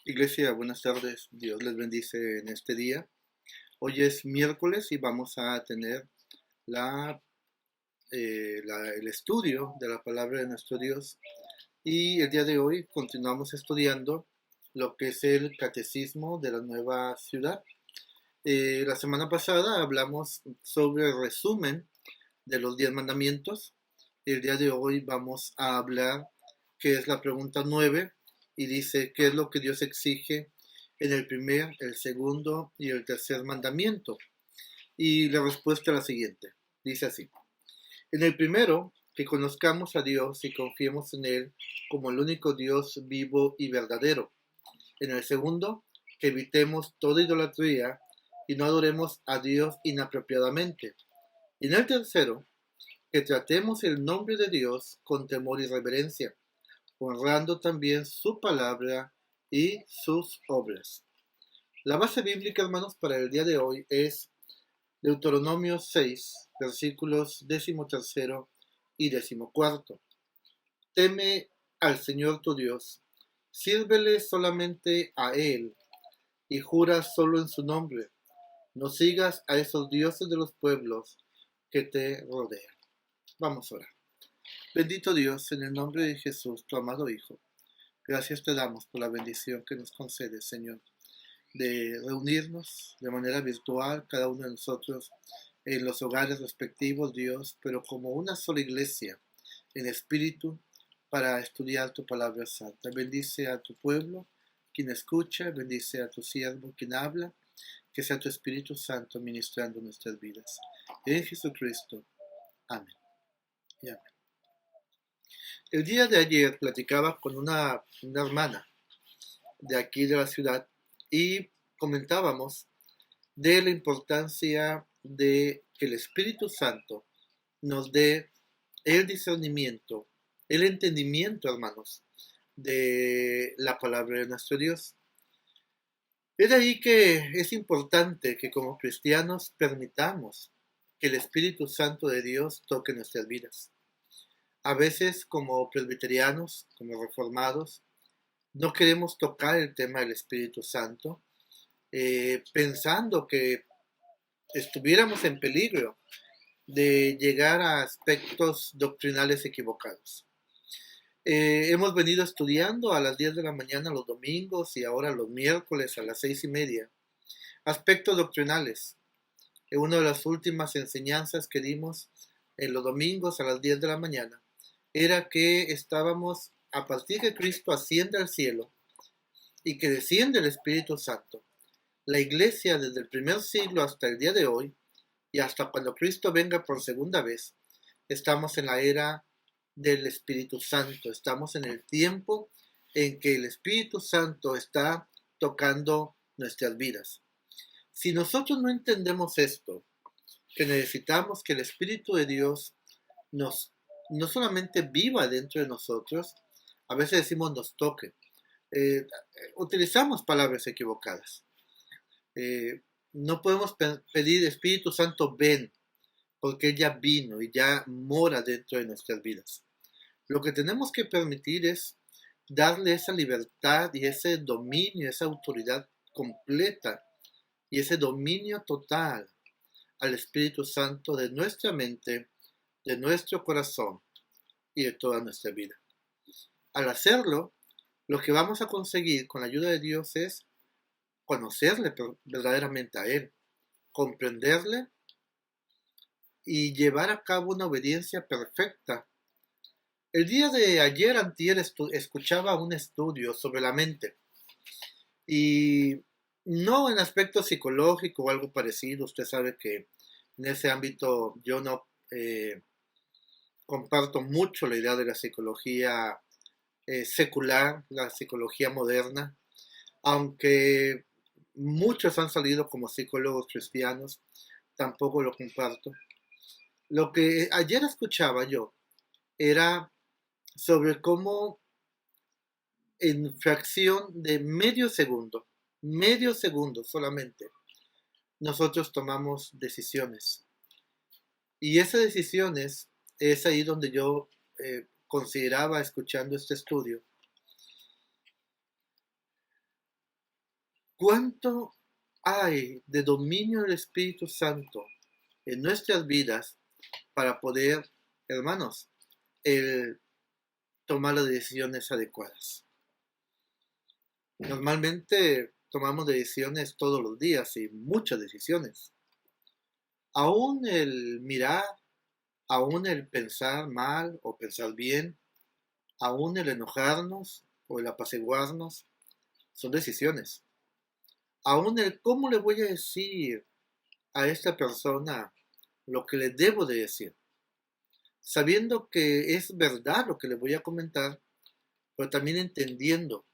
Iglesia, buenas tardes. Dios les bendice en este día. Hoy es miércoles y vamos a tener la, el estudio de la palabra de nuestro Dios. Y el día de hoy continuamos estudiando lo que es el catecismo de la nueva ciudad. La semana pasada hablamos sobre el resumen de los 10 mandamientos. El día de hoy vamos a hablar que es la pregunta 9 y dice qué es lo que Dios exige en el primer, el segundo y el tercer mandamiento. Y la respuesta es la siguiente. Dice así. En el primero, que conozcamos a Dios y confiemos en Él como el único Dios vivo y verdadero. En el segundo, que evitemos toda idolatría y no adoremos a Dios inapropiadamente. Y en el tercero, que tratemos el nombre de Dios con temor y reverencia, honrando también su palabra y sus obras. La base bíblica, hermanos, para el día de hoy es Deuteronomio 6, versículos 13 y 14. Teme al Señor tu Dios, sírvele solamente a Él y jura solo en su nombre. No sigas a esos dioses de los pueblos que te rodean. Vamos a orar. Bendito Dios, en el nombre de Jesús, tu amado Hijo, gracias te damos por la bendición que nos concedes, Señor, de reunirnos de manera virtual, cada uno de nosotros, en los hogares respectivos, Dios, pero como una sola iglesia, en espíritu, para estudiar tu palabra santa. Bendice a tu pueblo, quien escucha, bendice a tu siervo, quien habla, que sea tu Espíritu Santo ministrando nuestras vidas. En Jesucristo. Amén. Y amén. El día de ayer platicaba con una hermana de aquí de la ciudad y comentábamos de la importancia de que el Espíritu Santo nos dé el discernimiento, el entendimiento, hermanos, de la palabra de nuestro Dios. Es de ahí que es importante que como cristianos permitamos que el Espíritu Santo de Dios toque nuestras vidas. A veces como presbiterianos, como reformados, no queremos tocar el tema del Espíritu Santo, pensando que estuviéramos en peligro de llegar a aspectos doctrinales equivocados. Hemos venido estudiando a las 10 de la mañana los domingos y ahora los miércoles a las 6:30 aspectos doctrinales. Una de las últimas enseñanzas que dimos en los domingos a las 10 de la mañana era que estábamos, a partir de que Cristo asciende al cielo y que desciende el Espíritu Santo, la iglesia desde el primer siglo hasta el día de hoy y hasta cuando Cristo venga por segunda vez, estamos en la era del Espíritu Santo, estamos en el tiempo en que el Espíritu Santo está tocando nuestras vidas. Si nosotros no entendemos esto, que necesitamos que el Espíritu de Dios no solamente viva dentro de nosotros, a veces decimos nos toque, utilizamos palabras equivocadas. No podemos pedir Espíritu Santo ven, porque Él ya vino y ya mora dentro de nuestras vidas. Lo que tenemos que permitir es darle esa libertad y ese dominio, esa autoridad completa y ese dominio total al Espíritu Santo de nuestra mente, de nuestro corazón y de toda nuestra vida. Al hacerlo, lo que vamos a conseguir con la ayuda de Dios es conocerle verdaderamente a Él, comprenderle y llevar a cabo una obediencia perfecta. El día de ayer, antier, escuchaba un estudio sobre la mente y no en aspecto psicológico o algo parecido. Usted sabe que en ese ámbito yo no comparto mucho la idea de la psicología secular, la psicología moderna, aunque muchos han salido como psicólogos cristianos, tampoco lo comparto. Lo que ayer escuchaba yo era sobre cómo en fracción de medio segundo solamente, nosotros tomamos decisiones. Y esas decisiones es ahí donde yo consideraba, escuchando este estudio, ¿Cuánto hay de dominio del Espíritu Santo en nuestras vidas para poder, hermanos, el tomar las decisiones adecuadas? Normalmente tomamos decisiones todos los días y muchas decisiones. Aún el mirar, aún el pensar mal o pensar bien, aún el enojarnos o el apaciguarnos, son decisiones. Aún el cómo le voy a decir a esta persona lo que le debo de decir, sabiendo que es verdad lo que le voy a comentar, pero también entendiendo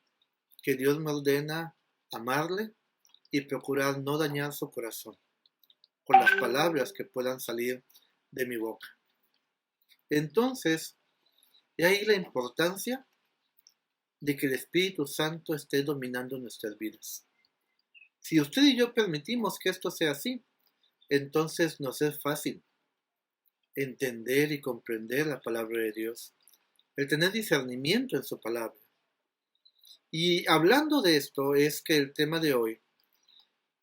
que Dios me ordena amarle y procurar no dañar su corazón con las palabras que puedan salir de mi boca. Entonces, de ahí la importancia de que el Espíritu Santo esté dominando nuestras vidas. Si usted y yo permitimos que esto sea así, entonces nos es fácil entender y comprender la palabra de Dios, el tener discernimiento en su palabra. Y hablando de esto es que el tema de hoy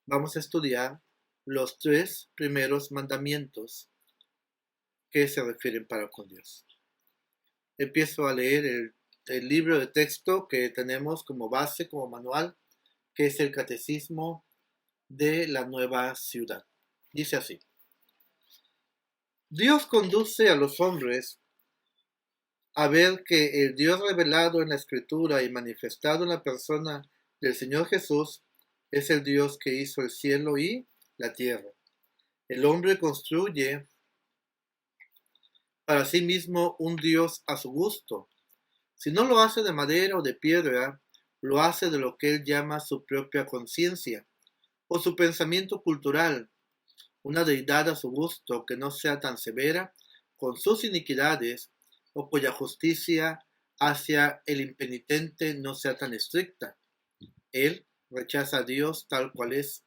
vamos a estudiar los 3 primeros mandamientos que se refieren para con Dios. Empiezo a leer el libro de texto que tenemos como base, como manual, que es el Catecismo de la Nueva Ciudad. Dice así: Dios conduce a los hombres a ver que el Dios revelado en la Escritura y manifestado en la persona del Señor Jesús es el Dios que hizo el cielo y la tierra. El hombre construye para sí mismo un Dios a su gusto. Si no lo hace de madera o de piedra, lo hace de lo que él llama su propia conciencia o su pensamiento cultural, una deidad a su gusto que no sea tan severa con sus iniquidades o cuya justicia hacia el impenitente no sea tan estricta. Él rechaza a Dios tal cual es,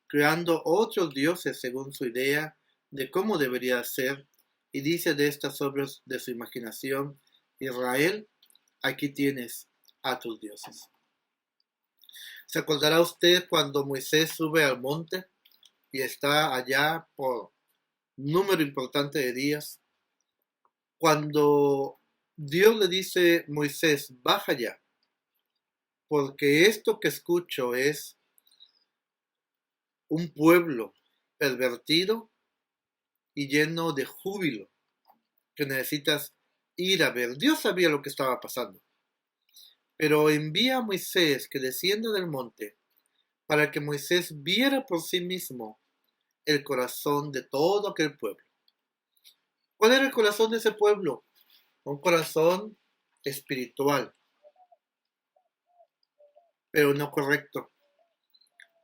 creando otros dioses según su idea de cómo debería ser, y dice de estas obras de su imaginación: Israel, aquí tienes a tus dioses. ¿Se acordará usted cuando Moisés sube al monte y está allá por un número importante de días? Cuando Dios le dice: Moisés, baja ya, porque esto que escucho es un pueblo pervertido y lleno de júbilo, que necesitas ir a ver. Dios sabía lo que estaba pasando, pero envía a Moisés que descienda del monte para que Moisés viera por sí mismo el corazón de todo aquel pueblo. ¿Cuál era el corazón de ese pueblo? Un corazón espiritual, pero no correcto.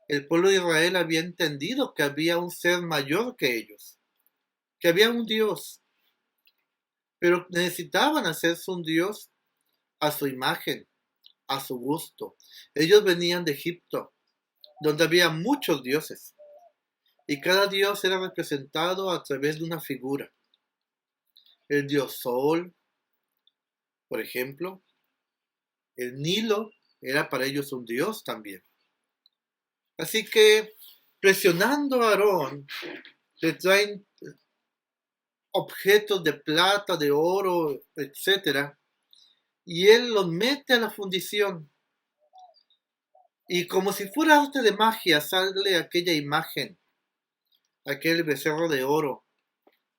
El pueblo de Israel había entendido que había un ser mayor que ellos, que había un Dios, pero necesitaban hacerse un Dios a su imagen, a su gusto. Ellos venían de Egipto, donde había muchos dioses, y cada dios era representado a través de una figura. El dios Sol, por ejemplo, el Nilo era para ellos un dios también. Así que, presionando a Aarón, le traen objetos de plata, de oro, etcétera, y él los mete a la fundición. Y como si fuera arte de magia, sale aquella imagen, aquel becerro de oro,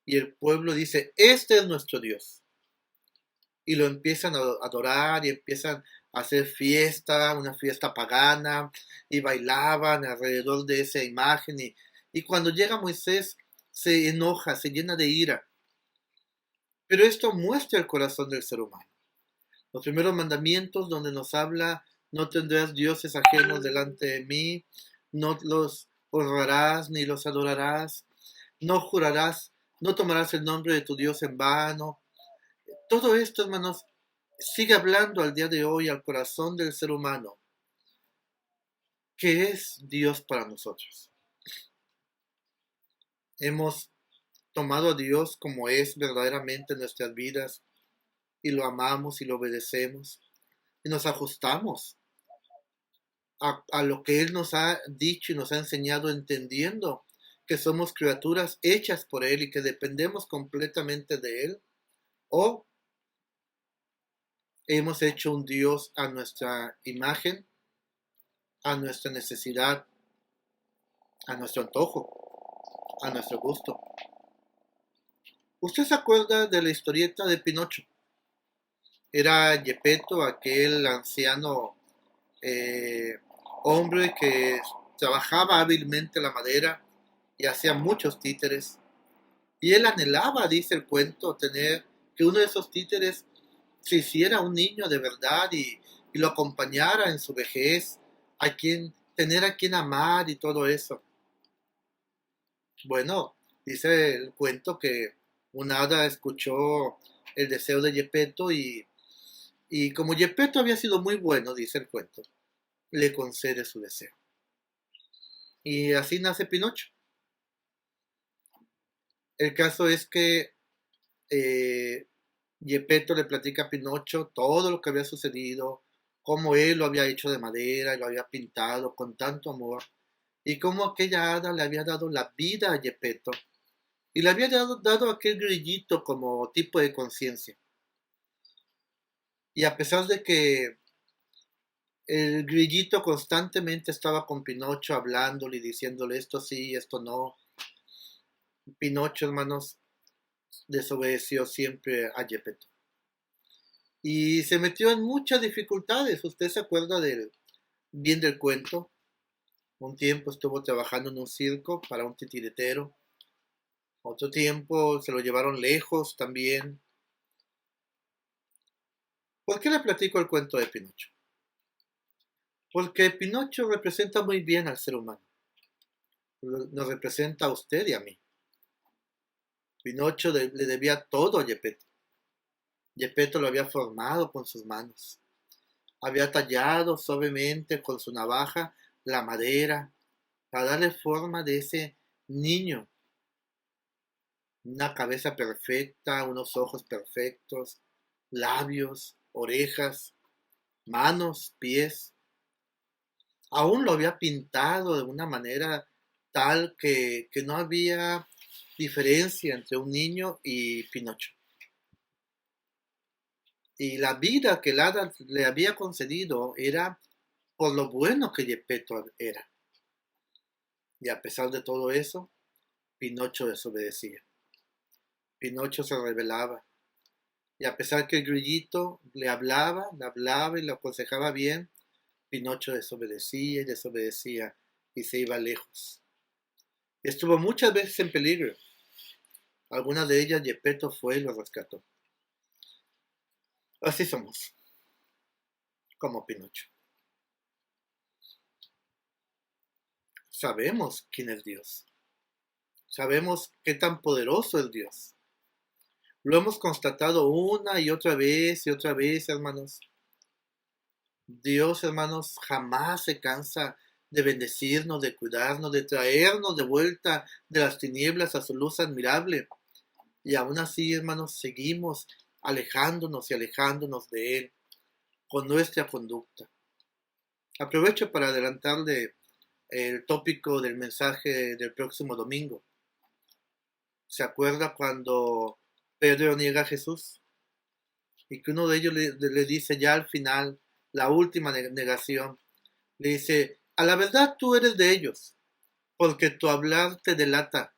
y el pueblo dice: este es nuestro Dios. Y lo empiezan a adorar y empiezan a hacer fiesta, una fiesta pagana, y bailaban alrededor de esa imagen. Y cuando llega Moisés, se enoja, se llena de ira. Pero esto muestra el corazón del ser humano. Los primeros mandamientos, donde nos habla: no tendrás dioses ajenos delante de mí, no los honrarás ni los adorarás, no jurarás, no tomarás el nombre de tu Dios en vano. Todo esto, hermanos, sigue hablando al día de hoy al corazón del ser humano. ¿Qué es Dios para nosotros? Hemos tomado a Dios como es verdaderamente en nuestras vidas y lo amamos y lo obedecemos y nos ajustamos a lo que Él nos ha dicho y nos ha enseñado, entendiendo que somos criaturas hechas por Él y que dependemos completamente de Él, o hemos hecho un Dios a nuestra imagen, a nuestra necesidad, a nuestro antojo, a nuestro gusto. ¿Usted se acuerda de la historieta de Pinocho? Era Geppetto, aquel anciano eh, hombre que trabajaba hábilmente la madera y hacía muchos títeres. Y él anhelaba, dice el cuento, tener que uno de esos títeres se hiciera un niño de verdad y lo acompañara en su vejez, tener a quien amar y todo eso. Bueno, dice el cuento que un hada escuchó el deseo de Geppetto y como Geppetto había sido muy bueno, dice el cuento, le concede su deseo. Y así nace Pinocho. El caso es que eh, Geppetto le platica a Pinocho todo lo que había sucedido, cómo él lo había hecho de madera y lo había pintado con tanto amor, y cómo aquella hada le había dado la vida a Geppetto y le había dado aquel grillito como tipo de conciencia. Y a pesar de que el grillito constantemente estaba con Pinocho hablándole y diciéndole esto sí, esto no, Pinocho, hermanos, desobedeció siempre a Geppetto. Y se metió en muchas dificultades. ¿Usted se acuerda bien del cuento? Un tiempo estuvo trabajando en un circo para un titiritero. Otro tiempo se lo llevaron lejos también. ¿Por qué le platico el cuento de Pinocho? Porque Pinocho representa muy bien al ser humano. Nos representa a usted y a mí. Pinocho le debía todo a Geppetto. Geppetto lo había formado con sus manos. Había tallado suavemente con su navaja la madera para darle forma de ese niño. Una cabeza perfecta, unos ojos perfectos, labios, orejas, manos, pies. Aún lo había pintado de una manera tal que no había diferencia entre un niño y Pinocho. Y la vida que el hada le había concedido era por lo bueno que Geppetto era. Y a pesar de todo eso, Pinocho desobedecía. Pinocho se rebelaba. Y a pesar que el grillito le hablaba y le aconsejaba bien, Pinocho desobedecía y desobedecía y se iba lejos. Estuvo muchas veces en peligro. Algunas de ellas Geppetto fue y lo rescató. Así somos, como Pinocho. Sabemos quién es Dios. Sabemos qué tan poderoso es Dios. Lo hemos constatado una y otra vez, hermanos. Dios, hermanos, jamás se cansa de bendecirnos, de cuidarnos, de traernos de vuelta de las tinieblas a su luz admirable. Y aún así, hermanos, seguimos alejándonos y alejándonos de Él con nuestra conducta. Aprovecho para adelantarle el tópico del mensaje del próximo domingo. ¿Se acuerda cuando Pedro niega a Jesús? Y que uno de ellos le dice ya al final, la última negación, le dice, a la verdad tú eres de ellos, porque tu hablar te delata,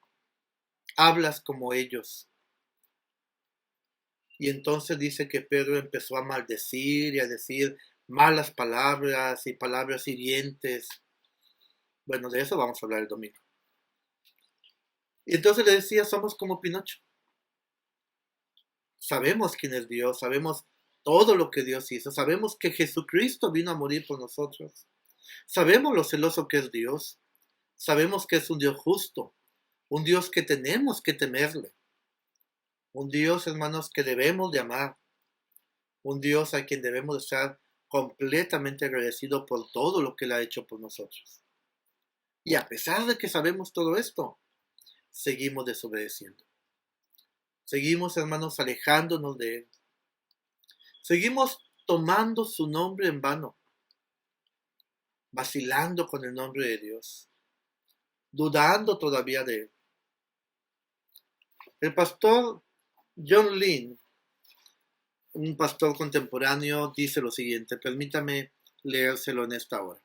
hablas como ellos. Y entonces dice que Pedro empezó a maldecir y a decir malas palabras y palabras hirientes. Bueno, de eso vamos a hablar el domingo. Y entonces le decía, somos como Pinocho. Sabemos quién es Dios, sabemos todo lo que Dios hizo, sabemos que Jesucristo vino a morir por nosotros. Sabemos lo celoso que es Dios, sabemos que es un Dios justo, un Dios que tenemos que temerle, un Dios, hermanos, que debemos de amar, un Dios a quien debemos de estar completamente agradecido por todo lo que Él ha hecho por nosotros. Y a pesar de que sabemos todo esto, seguimos desobedeciendo. Seguimos, hermanos, alejándonos de Él. Seguimos tomando su nombre en vano. vacilando con el nombre de Dios, dudando todavía de él. El pastor John Lynn, un pastor contemporáneo, dice lo siguiente, permítame leérselo en esta hora.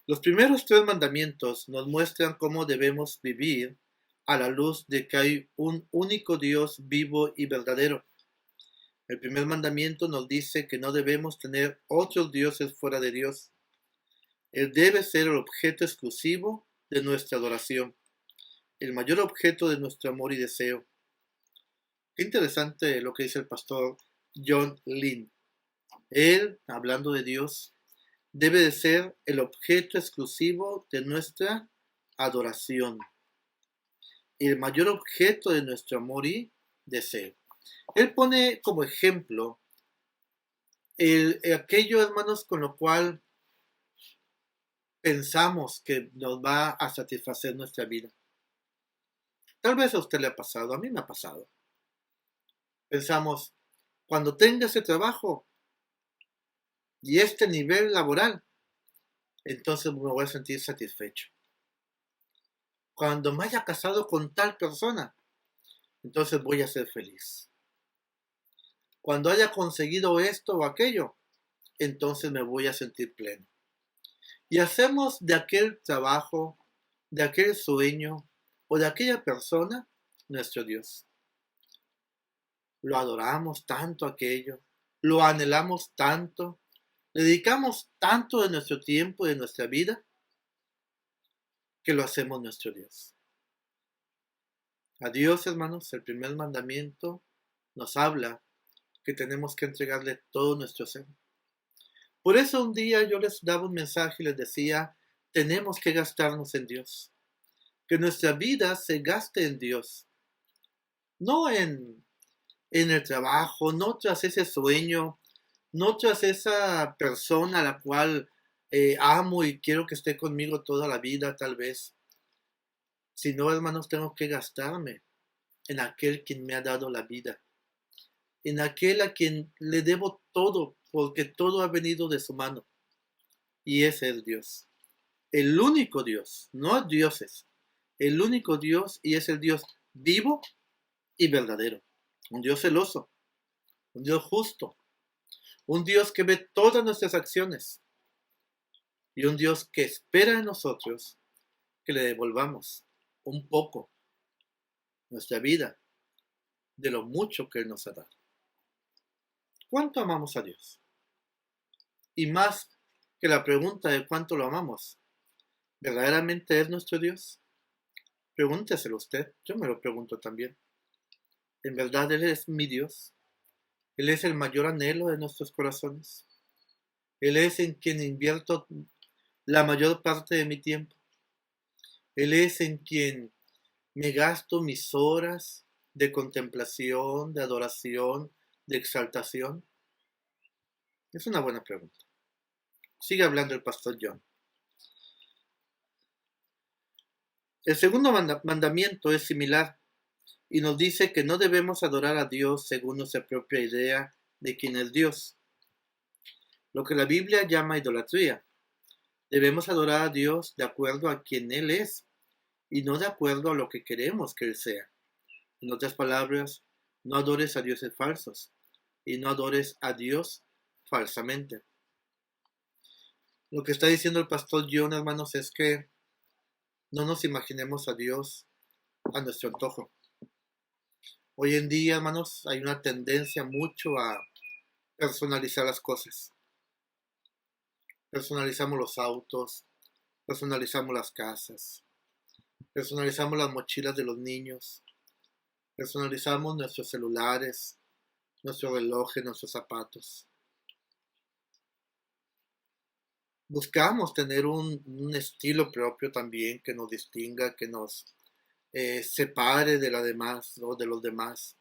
Los primeros 3 mandamientos nos muestran cómo debemos vivir a la luz de que hay un único Dios vivo y verdadero. El primer mandamiento nos dice que no debemos tener otros dioses fuera de Dios. Él debe ser el objeto exclusivo de nuestra adoración, el mayor objeto de nuestro amor y deseo. Qué interesante lo que dice el pastor John Lynn. Él, hablando de Dios, debe de ser el objeto exclusivo de nuestra adoración, el mayor objeto de nuestro amor y deseo. Él pone como ejemplo aquello, hermanos, con lo cual pensamos que nos va a satisfacer nuestra vida. Tal vez a usted le ha pasado, a mí me ha pasado. Pensamos, cuando tenga ese trabajo y este nivel laboral, entonces me voy a sentir satisfecho. Cuando me haya casado con tal persona, entonces voy a ser feliz. Cuando haya conseguido esto o aquello, entonces me voy a sentir pleno. Y hacemos de aquel trabajo, de aquel sueño o de aquella persona nuestro Dios. Lo adoramos tanto aquello, lo anhelamos tanto, le dedicamos tanto de nuestro tiempo y de nuestra vida que lo hacemos nuestro Dios. A Dios, hermanos, el primer mandamiento nos habla que tenemos que entregarle todo nuestro ser. Por eso un día yo les daba un mensaje y les decía, tenemos que gastarnos en Dios. Que nuestra vida se gaste en Dios. No en el trabajo, no tras ese sueño, no tras esa persona a la cual amo y quiero que esté conmigo toda la vida, tal vez. Sino, hermanos, tengo que gastarme en aquel quien me ha dado la vida, en aquel a quien le debo todo, porque todo ha venido de su mano. Y ese es Dios. El único Dios, no dioses. El único Dios, y es el Dios vivo y verdadero. Un Dios celoso, un Dios justo, un Dios que ve todas nuestras acciones y un Dios que espera de nosotros que le devolvamos un poco nuestra vida de lo mucho que Él nos ha dado. ¿Cuánto amamos a Dios? Y más que la pregunta de cuánto lo amamos, ¿verdaderamente es nuestro Dios? Pregúnteselo usted, yo me lo pregunto también. ¿En verdad Él es mi Dios? ¿Él es el mayor anhelo de nuestros corazones? Él es en quien invierto la mayor parte de mi tiempo. Él es en quien me gasto mis horas de contemplación, de adoración, de exaltación. Es una buena pregunta. Sigue hablando el pastor John. El segundo mandamiento es similar y nos dice que no debemos adorar a Dios según nuestra propia idea de quién es Dios, lo que la Biblia llama idolatría. Debemos adorar a Dios de acuerdo a quien Él es y no de acuerdo a lo que queremos que Él sea. En otras palabras, no adores a dioses falsos y no adores a Dios falsamente. Lo que está diciendo el pastor John, hermanos, es que no nos imaginemos a Dios a nuestro antojo. Hoy en día, hermanos, hay una tendencia mucho a personalizar las cosas. Personalizamos los autos, personalizamos las casas, personalizamos las mochilas de los niños, personalizamos nuestros celulares, nuestros relojes, nuestros zapatos. Buscamos tener un estilo propio también que nos distinga, que nos separe de la demás o de los demás.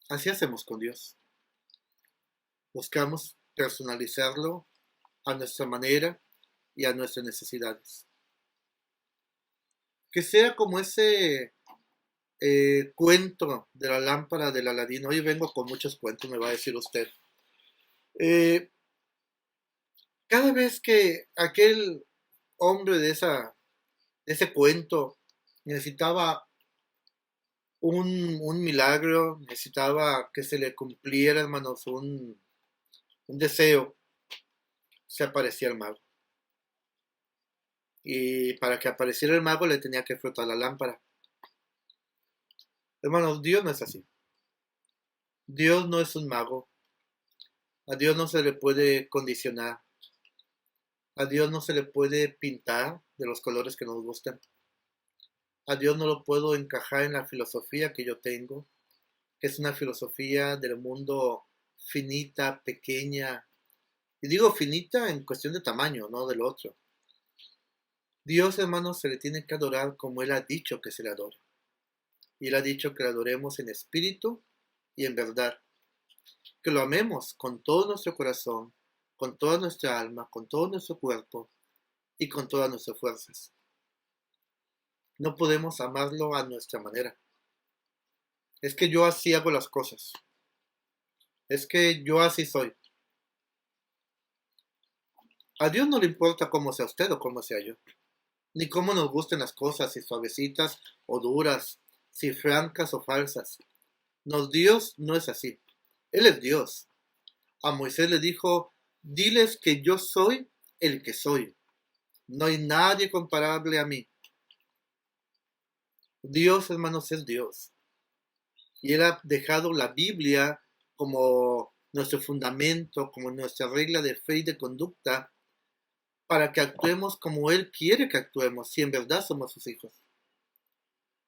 Así hacemos con Dios. Buscamos personalizarlo a nuestra manera y a nuestras necesidades. Que sea como ese cuento de la lámpara del Aladino. Hoy vengo con muchos cuentos, me va a decir usted. Cada vez que aquel hombre de ese cuento necesitaba un milagro, necesitaba que se le cumpliera, hermanos, un deseo, se aparecía el mago. Y para que apareciera el mago le tenía que frotar la lámpara. Hermanos, Dios no es así. Dios no es un mago. A Dios no se le puede condicionar. A Dios no se le puede pintar de los colores que nos gustan. A Dios no lo puedo encajar en la filosofía que yo tengo, que es una filosofía del mundo finita, pequeña. Y digo finita en cuestión de tamaño, no del otro. Dios, hermanos, se le tiene que adorar como Él ha dicho que se le adora. Y Él ha dicho que le adoremos en espíritu y en verdad. Que lo amemos con todo nuestro corazón, con toda nuestra alma, con todo nuestro cuerpo y con todas nuestras fuerzas. No podemos amarlo a nuestra manera. Es que yo así hago las cosas. Es que yo así soy. A Dios no le importa cómo sea usted o cómo sea yo. Ni cómo nos gusten las cosas, si suavecitas o duras, si francas o falsas. No, Dios no es así. Él es Dios. A Moisés le dijo, diles que yo soy el que soy. No hay nadie comparable a mí. Dios, hermanos, es Dios. Y Él ha dejado la Biblia como nuestro fundamento, como nuestra regla de fe y de conducta, para que actuemos como Él quiere que actuemos, si en verdad somos sus hijos.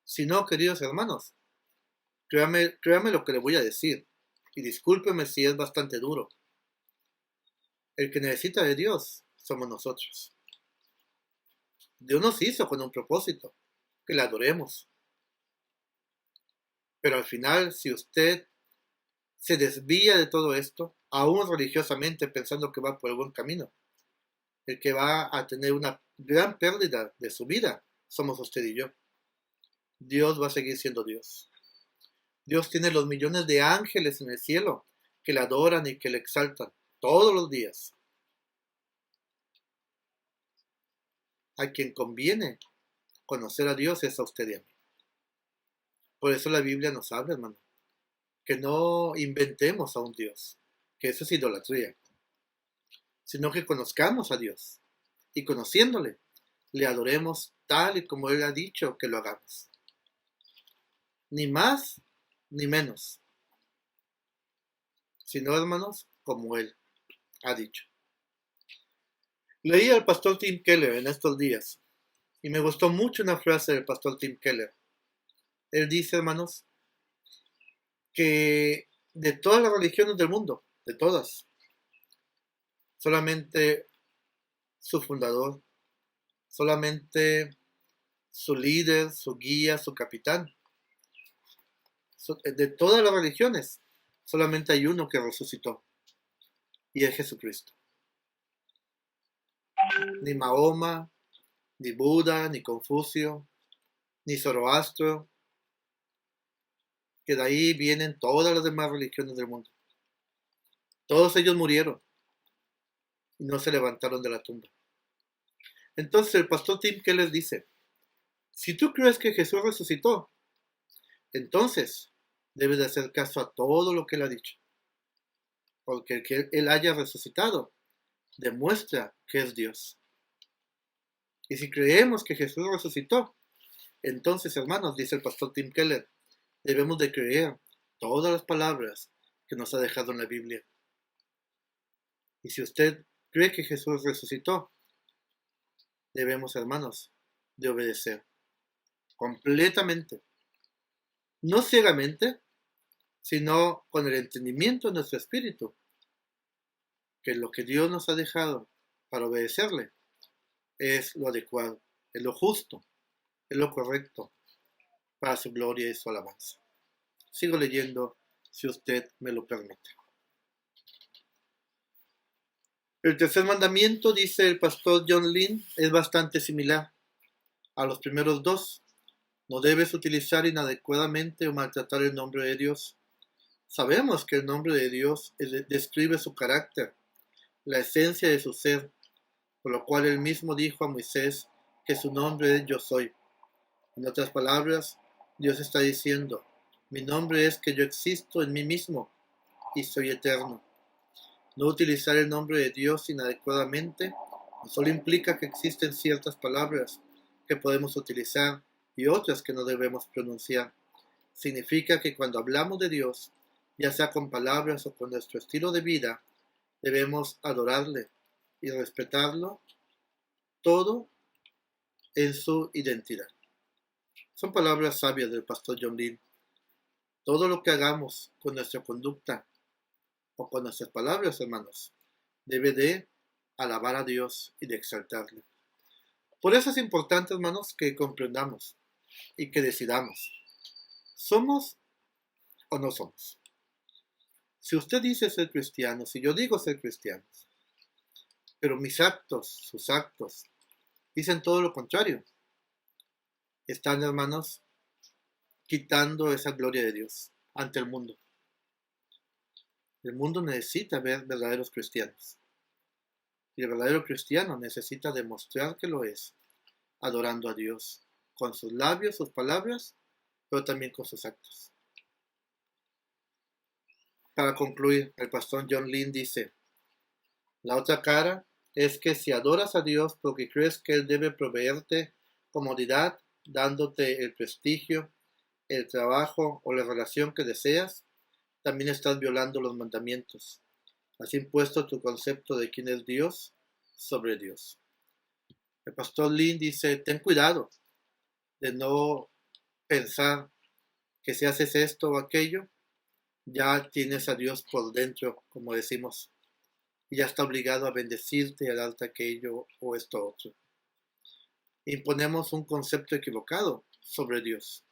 Si no, queridos hermanos, créame lo que le voy a decir, y discúlpeme si es bastante duro. El que necesita de Dios somos nosotros. Dios nos hizo con un propósito, que le adoremos. Pero al final, si usted se desvía de todo esto, aún religiosamente pensando que va por el buen camino, el que va a tener una gran pérdida de su vida somos usted y yo. Dios va a seguir siendo Dios. Dios tiene los millones de ángeles en el cielo que le adoran y que le exaltan todos los días. A quien conviene conocer a Dios es a usted y a mí. Por eso la Biblia nos habla, hermano, que no inventemos a un Dios, que eso es idolatría, sino que conozcamos a Dios y conociéndole, le adoremos tal y como Él ha dicho que lo hagamos. Ni más ni menos, sino, hermanos, como Él ha dicho. Leí al pastor Tim Keller en estos días y me gustó mucho una frase del pastor Tim Keller. Él dice, hermanos, que de todas las religiones del mundo, de todas, solamente su fundador, solamente su líder, su guía, su capitán, de todas las religiones, solamente hay uno que resucitó, y es Jesucristo. Ni Mahoma, ni Buda, ni Confucio, ni Zoroastro, que de ahí vienen todas las demás religiones del mundo. Todos ellos murieron y no se levantaron de la tumba. Entonces el pastor Tim Keller dice, si tú crees que Jesús resucitó, entonces debes de hacer caso a todo lo que él ha dicho. Porque el que él haya resucitado demuestra que es Dios. Y si creemos que Jesús resucitó, entonces, hermanos, dice el pastor Tim Keller, debemos de creer todas las palabras que nos ha dejado en la Biblia. Y si usted cree que Jesús resucitó, debemos, hermanos, de obedecer completamente. No ciegamente, sino con el entendimiento de nuestro espíritu, que lo que Dios nos ha dejado para obedecerle es lo adecuado, es lo justo, es lo correcto para su gloria y su alabanza. Sigo leyendo si usted me lo permite. El tercer mandamiento, dice el pastor John Lynn, es bastante similar a los primeros dos. No debes utilizar inadecuadamente o maltratar el nombre de Dios. Sabemos que el nombre de Dios describe su carácter la esencia de su ser, por lo cual él mismo dijo a Moisés que su nombre es Yo Soy. En otras palabras, Dios está diciendo, mi nombre es que yo existo en mí mismo y soy eterno. No utilizar el nombre de Dios inadecuadamente no solo implica que existen ciertas palabras que podemos utilizar y otras que no debemos pronunciar. Significa que cuando hablamos de Dios, ya sea con palabras o con nuestro estilo de vida, debemos adorarle y respetarlo todo en su identidad. Son palabras sabias del pastor John Lynn. Todo lo que hagamos con nuestra conducta o con nuestras palabras, hermanos, debe de alabar a Dios y de exaltarle. Por eso es importante, hermanos, que comprendamos y que decidamos. ¿Somos o no somos? Si usted dice ser cristiano, si yo digo ser cristiano, pero mis actos, sus actos, dicen todo lo contrario, están, hermanos, quitando esa gloria de Dios ante el mundo. El mundo necesita ver verdaderos cristianos. Y el verdadero cristiano necesita demostrar que lo es, adorando a Dios, con sus labios, sus palabras, pero también con sus actos. Para concluir, el pastor John Lynn dice, la otra cara es que si adoras a Dios porque crees que Él debe proveerte comodidad, dándote el prestigio, el trabajo o la relación que deseas, también estás violando los mandamientos. Has impuesto tu concepto de quién es Dios sobre Dios. El pastor Lynn dice, ten cuidado de no pensar que si haces esto o aquello, ya tienes a Dios por dentro, como decimos, y ya está obligado a bendecirte y a darte aquello o esto otro. Imponemos un concepto equivocado sobre Dios.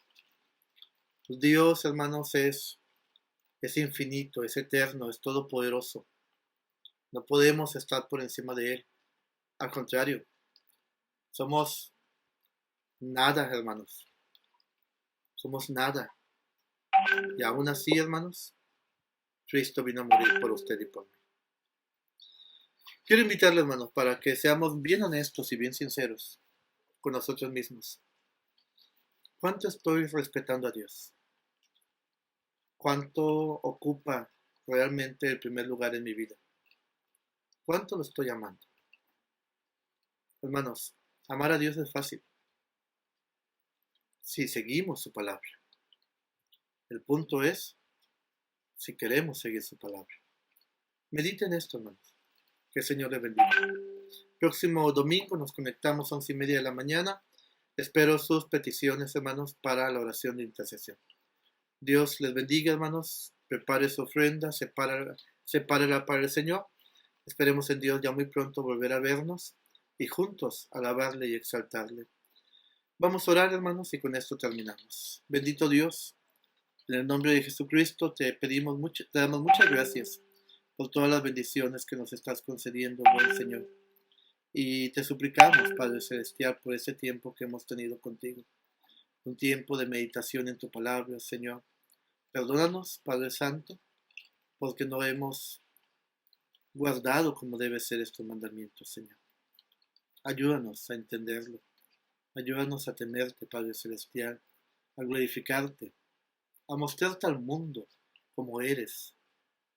Dios, hermanos, es infinito, es eterno, es todopoderoso. No podemos estar por encima de Él. Al contrario, somos nada, hermanos. Somos nada. Y aún así, hermanos, Cristo vino a morir por usted y por mí. Quiero invitarle, hermanos, para que seamos bien honestos y bien sinceros con nosotros mismos. ¿Cuánto estoy respetando a Dios? ¿Cuánto ocupa realmente el primer lugar en mi vida? ¿Cuánto lo estoy amando? Hermanos, amar a Dios es fácil si seguimos su palabra. El punto es si queremos seguir su palabra. Mediten esto, hermanos. Que el Señor les bendiga. Próximo domingo nos conectamos a 11:30 de la mañana. Espero sus peticiones, hermanos, para la oración de intercesión. Dios les bendiga, hermanos. Prepare su ofrenda, sepárela para el Señor. Esperemos en Dios ya muy pronto volver a vernos y juntos alabarle y exaltarle. Vamos a orar, hermanos, y con esto terminamos. Bendito Dios, en el nombre de Jesucristo te damos muchas gracias por todas las bendiciones que nos estás concediendo, buen Señor. Y te suplicamos, Padre Celestial, por ese tiempo que hemos tenido contigo. Un tiempo de meditación en tu palabra, Señor. Perdónanos, Padre Santo, porque no hemos guardado como debe ser estos mandamientos, Señor. Ayúdanos a entenderlo. Ayúdanos a temerte, Padre Celestial, a glorificarte, a mostrarte al mundo como eres,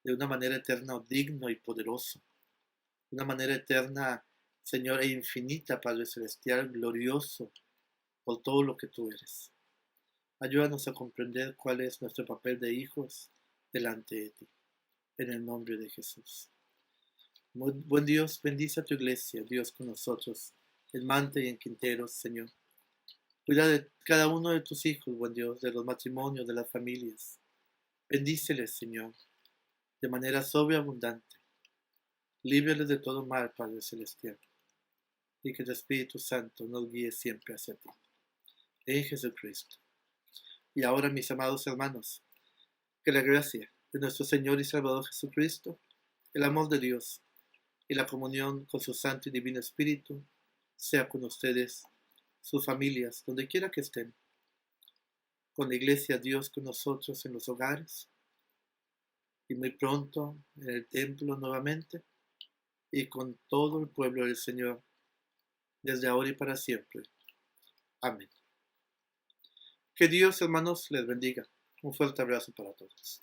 de una manera eterna, digno y poderoso, de una manera eterna, Señor, e infinita, Padre Celestial, glorioso por todo lo que tú eres. Ayúdanos a comprender cuál es nuestro papel de hijos delante de ti, en el nombre de Jesús. Muy buen Dios, bendice a tu iglesia, Dios con nosotros, en Mante y en Quinteros, Señor. Cuida de cada uno de tus hijos, buen Dios, de los matrimonios, de las familias. Bendíceles, Señor, de manera sobreabundante. Líbrales de todo mal, Padre Celestial, y que el Espíritu Santo nos guíe siempre hacia ti. En Jesucristo. Y ahora, mis amados hermanos, que la gracia de nuestro Señor y Salvador Jesucristo, el amor de Dios y la comunión con su Santo y Divino Espíritu sea con ustedes, sus familias, donde quiera que estén, con la Iglesia Dios con nosotros en los hogares y muy pronto en el templo nuevamente, y con todo el pueblo del Señor, desde ahora y para siempre. Amén. Que Dios, hermanos, les bendiga. Un fuerte abrazo para todos.